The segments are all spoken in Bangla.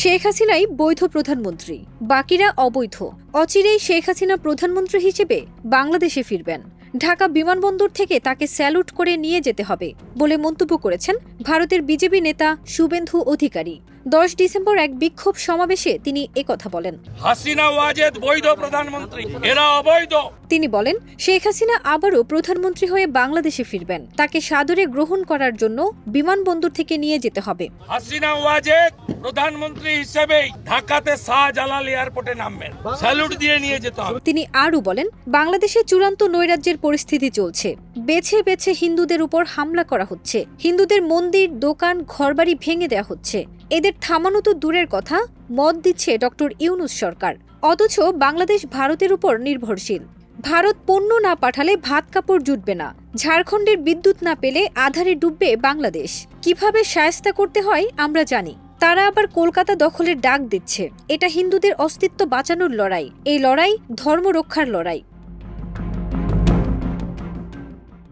শেখ হাসিনাই বৈধ প্রধানমন্ত্রী, বাকিরা অবৈধ। অচিরেই শেখ হাসিনা প্রধানমন্ত্রী হিসেবে বাংলাদেশে ফিরবেন। ঢাকা বিমানবন্দর থেকে তাকে স্যালুট করে নিয়ে যেতে হবে বলে মন্তব্য করেছেন ভারতের বিজেপি নেতা শুভেন্দু অধিকারী। 10 ডিসেম্বর এক বিক্ষোভ সমাবেশে তিনি একথা বলেন। হাসিনা ওয়াজেদ বৈধ প্রধানমন্ত্রী, এরা অবৈধ। তিনি বলেন, শেখ হাসিনা আবারও প্রধানমন্ত্রী হয়ে বাংলাদেশে ফিরবেন। তাকে সাদরে গ্রহণ করার জন্য বিমানবন্দর থেকে নিয়ে যেতে হবে। হাসিনা ওয়াজেদ প্রধানমন্ত্রী হিসেবে ঢাকাতে শাহজালাল এয়ারপোর্টে নামবেন, স্যালুট দিয়ে নিয়ে যেতে হবে। তিনি আরও বলেন, বাংলাদেশে চূড়ান্ত নৈরাজ্যের পরিস্থিতি চলছে। বেছে বেছে হিন্দুদের উপর হামলা করা হচ্ছে। হিন্দুদের মন্দির, দোকান, ঘরবাড়ি ভেঙে দেওয়া হচ্ছে। এদের থামানো তো দূরের কথা, মত দিচ্ছে ডক্টর ইউনূস সরকার। অথচ বাংলাদেশ ভারতের উপর নির্ভরশীল। ভারত পণ্য না পাঠালে ভাত কাপড় জুটবে না। ঝাড়খণ্ডের বিদ্যুৎ না পেলে আধারে ডুববে বাংলাদেশ। কিভাবে শায়েস্তা করতে হয় আমরা জানি। তারা আবার কলকাতা দখলের ডাক দিচ্ছে। এটা হিন্দুদের অস্তিত্ব বাঁচানোর লড়াই। এই লড়াই ধর্ম রক্ষার লড়াই।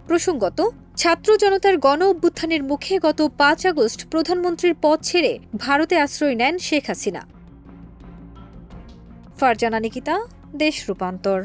প্রসঙ্গত, ছাত্র জনতার গণ অভ্যুত্থানের মুখে গত 5 আগস্ট প্রধানমন্ত্রীর পদ ছেড়ে ভারতে আশ্রয় নেন শেখ হাসিনা। ফারজানা নিকিতা, দেশ রূপান্তর।